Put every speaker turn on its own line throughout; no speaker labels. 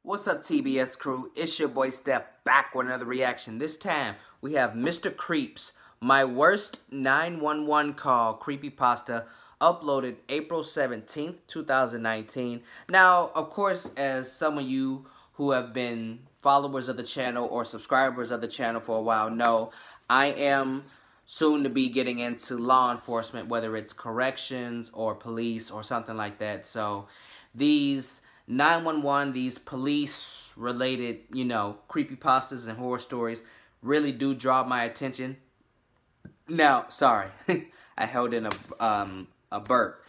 What's up, TBS crew? It's your boy Steph back with another reaction. This time we have Mr. Creeps, my worst 911 call creepypasta, uploaded April 17th, 2019. Now, of course, as some of you who have been followers of the channel or subscribers of the channel for a while know, I am soon to be getting into law enforcement, whether it's corrections or police or something like that. So these 911, these police-related, creepypastas and horror stories really do draw my attention. Now, sorry, I held in a burp.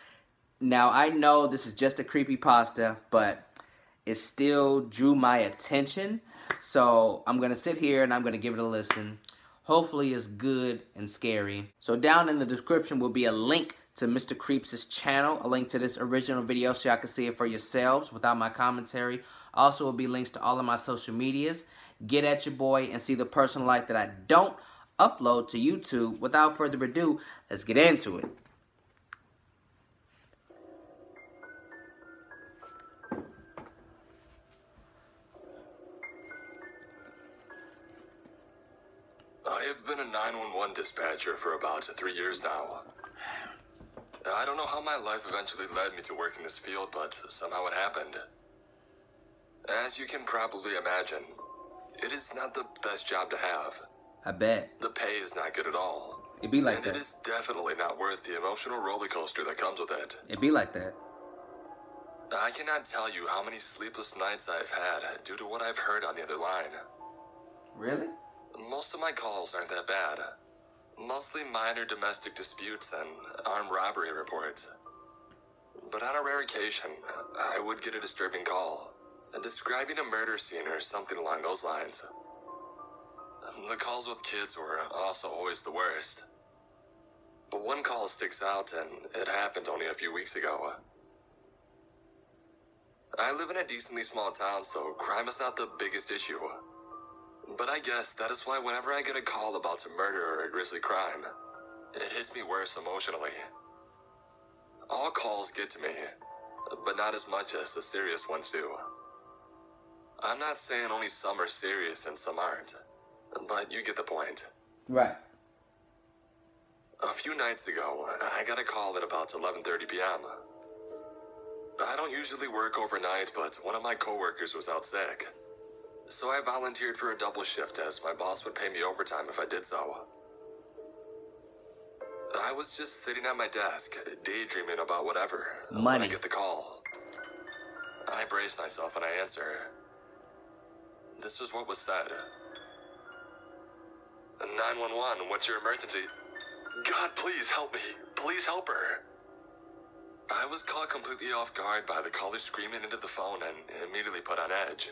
Now, I know this is just a creepypasta, but it still drew my attention. So I'm going to sit here and I'm going to give it a listen. Hopefully it's good and scary. So down in the description will be a link to Mr. Creeps' channel, a link to this original video so y'all can see it for yourselves without my commentary. Also will be links to all of my social medias. Get at your boy and see the personal life that I don't upload to YouTube. Without further ado, let's get into it.
I have been a 911 dispatcher for about 3 years now. I don't know how my life eventually led me to work in this field, but somehow it happened. As you can probably imagine, it is not the best job to have.
I bet.
The pay is not good at all.
It be like
and
that.
It is definitely not worth the emotional roller coaster that comes with it.
It be like that.
I cannot tell you how many sleepless nights I've had due to what I've heard on the other line.
Really?
Most of my calls aren't that bad. Mostly minor domestic disputes and armed robbery reports. But on a rare occasion, I would get a disturbing call, describing a murder scene or something along those lines. The calls with kids were also always the worst. But one call sticks out, and it happened only a few weeks ago. I live in a decently small town, so crime is not the biggest issue. But I guess that is why whenever I get a call about a murder or a grisly crime, it hits me worse emotionally. All calls get to me, but not as much as the serious ones do. I'm not saying only some are serious and some aren't, but you get the point.
Right.
A few nights ago, I got a call at about 11:30 p.m. I don't usually work overnight, but one of my coworkers was out sick. So I volunteered for a double shift as my boss would pay me overtime if I did so. I was just sitting at my desk, daydreaming about whatever,
Money.
when I get the call. I brace myself and I answer. This is what was said. 911, what's your emergency? God, please help me. Please help her. I was caught completely off guard by the caller screaming into the phone and immediately put on edge.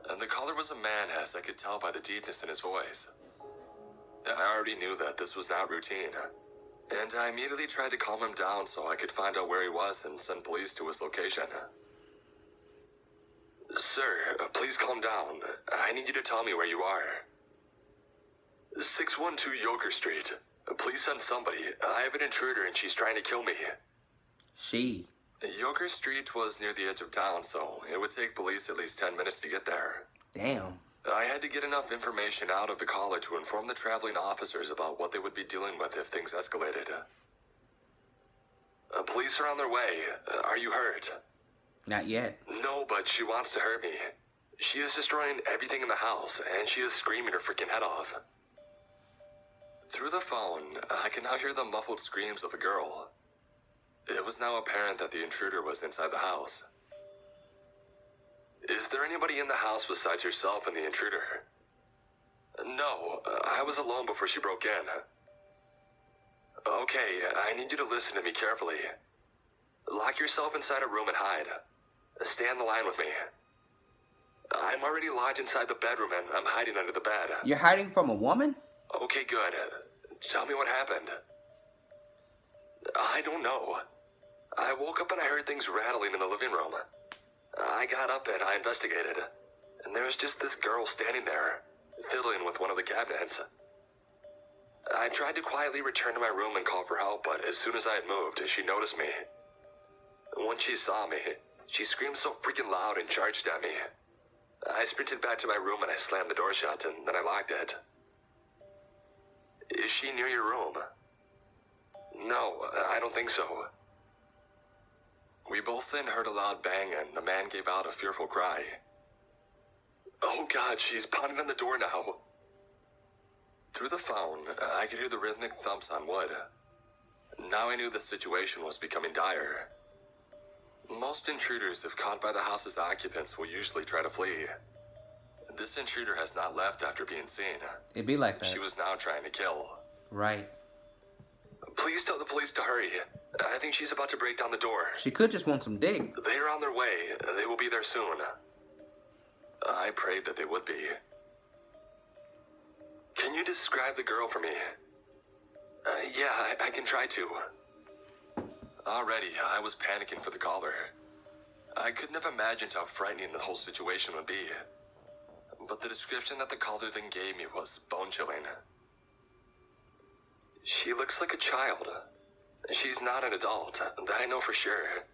And the caller was a man, as I could tell by the deepness in his voice. I already knew that this was not routine, and I immediately tried to calm him down so I could find out where he was and send police to his location. Sir, please calm down. I need you to tell me where you are. 612 Yoker Street. Please send somebody. I have an intruder and she's trying to kill me.
She.
Yoker Street was near the edge of town, so it would take police at least 10 minutes to get there.
Damn.
I had to get enough information out of the caller to inform the traveling officers about what they would be dealing with if things escalated. Police are on their way. Are you hurt?
Not yet.
No, but she wants to hurt me. She is destroying everything in the house, and she is screaming her freaking head off. Through the phone, I can now hear the muffled screams of a girl. It was now apparent that the intruder was inside the house. Is there anybody in the house besides yourself and the intruder? No, I was alone before she broke in. Okay, I need you to listen to me carefully. Lock yourself inside a room and hide. Stay on the line with me. I'm already locked inside the bedroom and I'm hiding under the bed.
You're hiding from a woman?
Okay, good. Tell me what happened. I don't know. I woke up and I heard things rattling in the living room. I got up and I investigated. And there was just this girl standing there, fiddling with one of the cabinets. I tried to quietly return to my room and call for help, but as soon as I had moved, she noticed me. When she saw me, She screamed so freaking loud and charged at me. I sprinted back to my room and I slammed the door shut and then I locked it. Is she near your room? No, I don't think so. We both then heard a loud bang and the man gave out a fearful cry. Oh God, she's pounding on the door now. Through the phone, I could hear the rhythmic thumps on wood. Now I knew the situation was becoming dire. Most intruders, if caught by the house's occupants, will usually try to flee. This intruder has not left after being seen.
It'd be like that.
She was now trying to kill.
Right.
Please tell the police to hurry. I think she's about to break down the door.
She could just want some dig.
They are on their way. They will be there soon. I prayed that they would be. Can you describe the girl for me? Yeah, I can try to. Already, I was panicking for the caller. I couldn't have imagined how frightening the whole situation would be. But the description that the caller then gave me was bone-chilling. She looks like a child. She's not an adult, that I know for sure.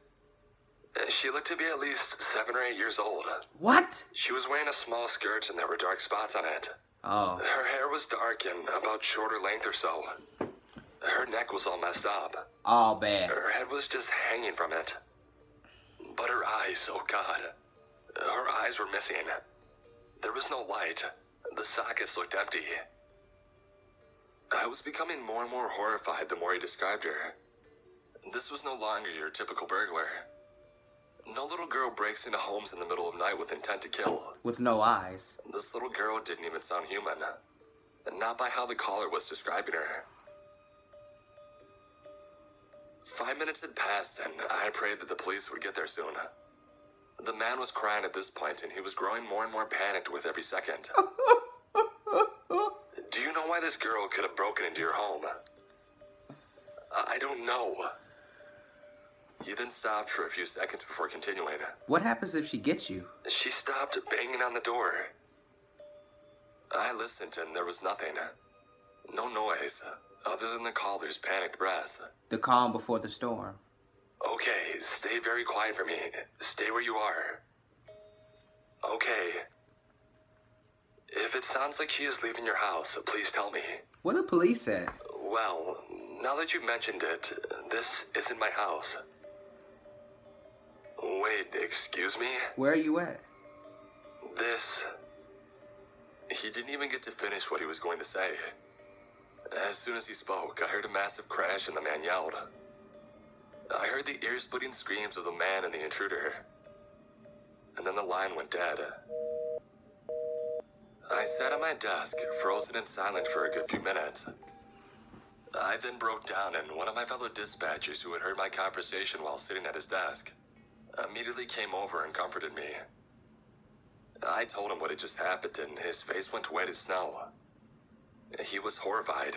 She looked to be at least 7 or 8 years old.
What?
She was wearing a small skirt and there were dark spots on it.
Oh.
Her hair was dark and about shoulder length or so. Her neck was all messed up.
All bad.
Her head was just hanging from it. But her eyes, oh God. Her eyes were missing. There was no light. The sockets looked empty. I was becoming more and more horrified the more he described her. This was no longer your typical burglar. No little girl breaks into homes in the middle of night with intent to kill.
With no eyes.
This little girl didn't even sound human. And not by how the caller was describing her. 5 minutes had passed, and I prayed that the police would get there soon. The man was crying at this point, and he was growing more and more panicked with every second. Do you know why this girl could have broken into your home? I don't know. He then stopped for a few seconds before continuing.
What happens if she gets you?
She stopped banging on the door. I listened, and there was nothing. No noise, other than the caller's panicked breath.
The calm before the storm.
Okay, stay very quiet for me. Stay where you are. Okay. If it sounds like she is leaving your house, please tell me.
What the police said?
Well, now that you've mentioned it, this isn't my house. Wait, excuse me?
Where are you at?
This... He didn't even get to finish what he was going to say. As soon as he spoke, I heard a massive crash and the man yelled. I heard the ear-splitting screams of the man and the intruder. And then the line went dead. I sat at my desk, frozen and silent for a good few minutes. I then broke down, and one of my fellow dispatchers who had heard my conversation while sitting at his desk immediately came over and comforted me. I told him what had just happened, and his face went white as snow. He was horrified.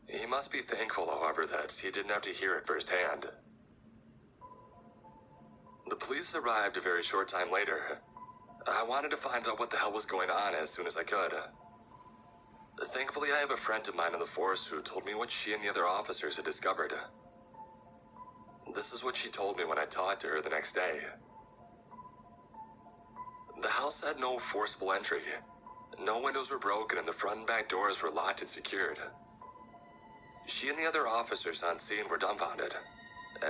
He must be thankful, however, that he didn't have to hear it firsthand. The police arrived a very short time later. I wanted to find out what the hell was going on as soon as I could. Thankfully, I have a friend of mine in the force who told me what she and the other officers had discovered. This is what she told me when I talked to her the next day. The house had no forcible entry. No windows were broken and the front and back doors were locked and secured. She and the other officers on scene were dumbfounded,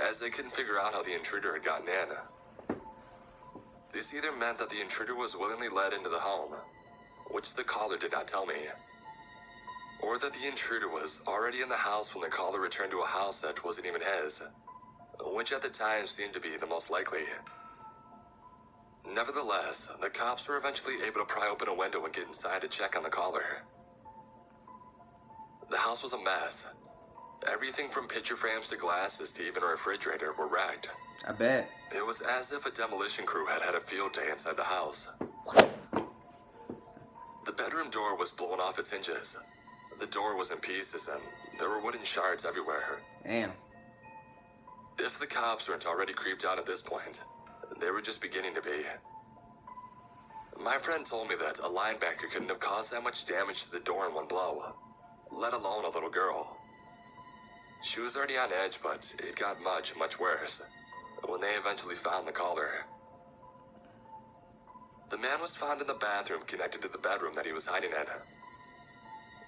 as they couldn't figure out how the intruder had gotten in. This either meant that the intruder was willingly led into the home, which the caller did not tell me, or that the intruder was already in the house when the caller returned to a house that wasn't even his, which at the time seemed to be the most likely. Nevertheless, the cops were eventually able to pry open a window and get inside to check on the caller. The house was a mess. Everything from picture frames to glasses to even a refrigerator were wrecked.
I bet.
It was as if a demolition crew had had a field day inside the house. The bedroom door was blown off its hinges. The door was in pieces and there were wooden shards everywhere.
Damn.
If the cops weren't already creeped out at this point, they were just beginning to be. My friend told me that a linebacker couldn't have caused that much damage to the door in one blow, let alone a little girl. She was already on edge, but it got much, much worse, when they eventually found the caller. The man was found in the bathroom connected to the bedroom that he was hiding in.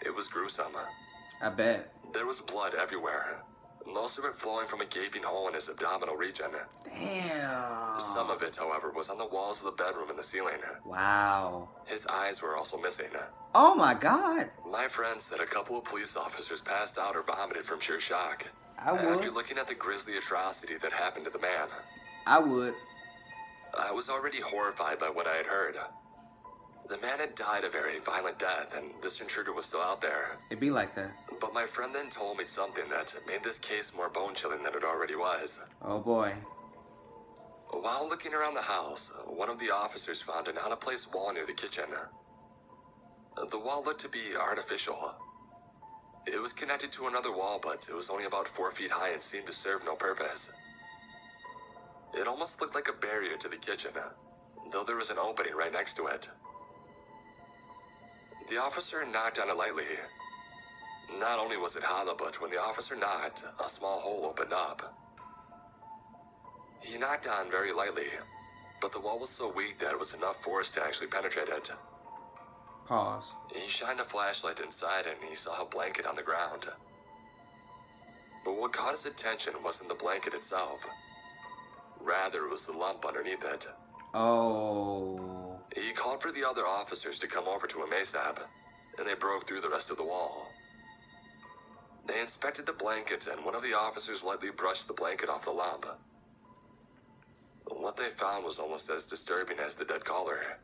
It was gruesome.
I bet.
There was blood everywhere, most of it flowing from a gaping hole in his abdominal region.
Damn.
Some of it, however, was on the walls of the bedroom and the ceiling.
Wow.
His eyes were also missing.
Oh my God.
My friend said a couple of police officers passed out or vomited from sheer shock
I would.
after looking at the grisly atrocity that happened to the man.
I would.
I was already horrified by what I had heard. The man had died a very violent death, and this intruder was still out there.
It'd be like that.
But my friend then told me something that made this case more bone-chilling than it already was.
Oh boy.
While looking around the house, one of the officers found an out-of-place wall near the kitchen. The wall looked to be artificial. It was connected to another wall, but it was only about 4 feet high and seemed to serve no purpose. It almost looked like a barrier to the kitchen, though there was an opening right next to it. The officer knocked on it lightly. Not only was it hollow, but when the officer knocked, a small hole opened up. He knocked on very lightly, but the wall was so weak that it was enough force to actually penetrate it.
Pause.
He shined a flashlight inside and he saw a blanket on the ground. But what caught his attention wasn't the blanket itself. Rather, it was the lump underneath it.
Oh.
He called for the other officers to come over to him ASAP, and they broke through the rest of the wall. They inspected the blanket, and one of the officers lightly brushed the blanket off the lump. What they found was almost as disturbing as the dead caller.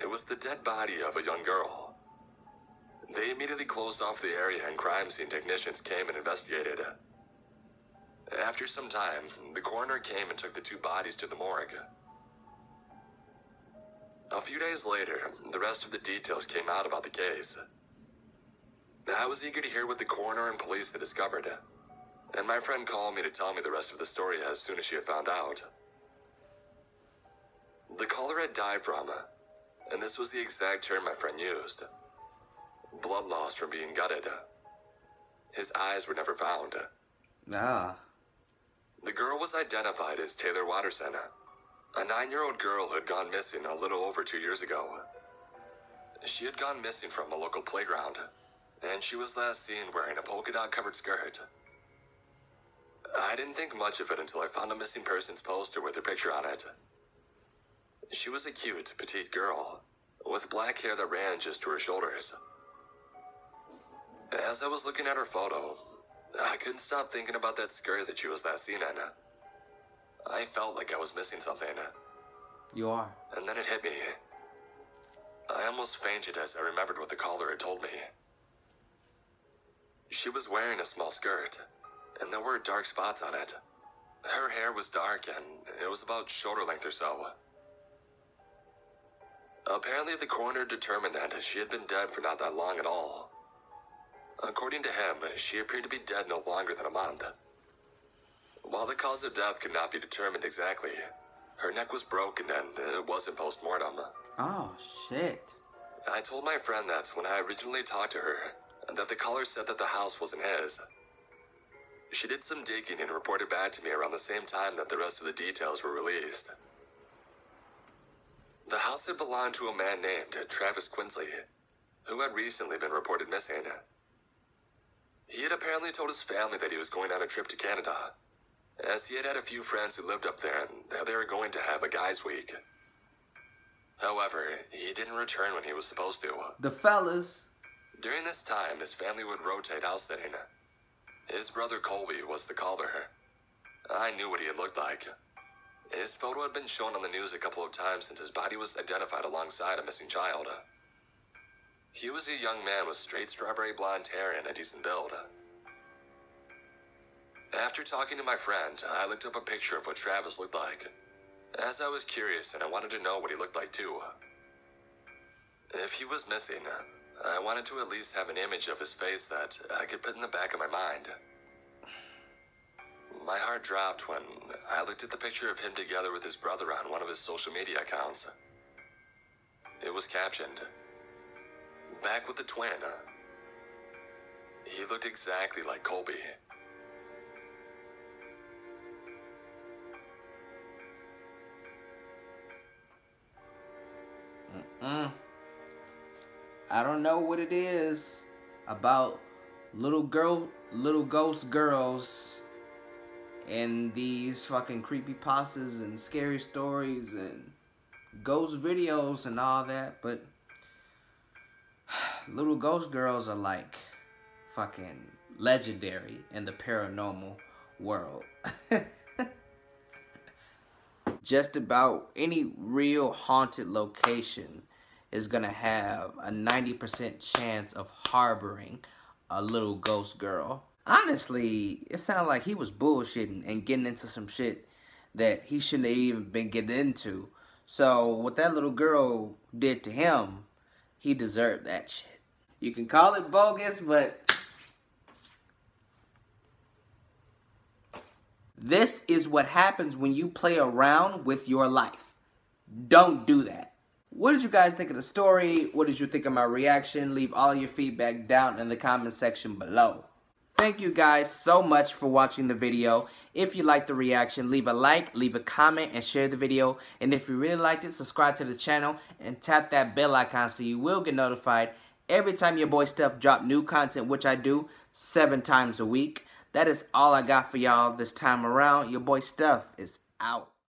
It was the dead body of a young girl. They immediately closed off the area, and crime scene technicians came and investigated. After some time, the coroner came and took the 2 bodies to the morgue. A few days later, the rest of the details came out about the case. I was eager to hear what the coroner and police had discovered, and my friend called me to tell me the rest of the story as soon as she had found out. The caller had died from, and this was the exact term my friend used, blood loss from being gutted. His eyes were never found.
Ah.
The girl was identified as Taylor Watterson, a 9-year-old girl who had gone missing a little over 2 years ago. She had gone missing from a local playground, and she was last seen wearing a polka dot covered skirt. I didn't think much of it until I found a missing persons poster with her picture on it. She was a cute, petite girl, with black hair that ran just to her shoulders. As I was looking at her photo, I couldn't stop thinking about that skirt that she was last seen in. I felt like I was missing something.
You are.
And then it hit me. I almost fainted as I remembered what the caller had told me. She was wearing a small skirt, and there were dark spots on it. Her hair was dark, and it was about shoulder length or so. Apparently, the coroner determined that she had been dead for not that long at all. According to him, she appeared to be dead no longer than a month. While the cause of death could not be determined exactly, her neck was broken and it wasn't post-mortem.
Oh, shit.
I told my friend that when I originally talked to her, that the caller said that the house wasn't his. She did some digging and reported back to me around the same time that the rest of the details were released. The house had belonged to a man named Travis Quinsley, who had recently been reported missing. He had apparently told his family that he was going on a trip to Canada, as he had had a few friends who lived up there and that they were going to have a guys' week. However, he didn't return when he was supposed to.
The fellas.
During this time, his family would rotate house sitting. His brother Colby was the caller. I knew what he had looked like. His photo had been shown on the news a couple of times since his body was identified alongside a missing child. He was a young man with straight strawberry blonde hair and a decent build. After talking to my friend, I looked up a picture of what Travis looked like, as I was curious and I wanted to know what he looked like too. If he was missing, I wanted to at least have an image of his face that I could put in the back of my mind. My heart dropped when I looked at the picture of him together with his brother on one of his social media accounts. It was captioned, "Back with the twin." He looked exactly like Colby.
I don't know what it is about little ghost girls and these fucking creepypastas and scary stories and ghost videos and all that, but little ghost girls are like fucking legendary in the paranormal world. Just about any real haunted location is gonna have a 90% chance of harboring a little ghost girl. Honestly, it sounded like he was bullshitting and getting into some shit that he shouldn't have even been getting into. So what that little girl did to him, he deserved that shit. You can call it bogus, but this is what happens when you play around with your life. Don't do that. What did you guys think of the story? What did you think of my reaction? Leave all your feedback down in the comment section below. Thank you guys so much for watching the video. If you liked the reaction, leave a like, leave a comment, and share the video. And if you really liked it, subscribe to the channel and tap that bell icon so you will get notified every time your boy Steph drop new content, which I do 7 times a week. That is all I got for y'all this time around. Your boy Steph is out.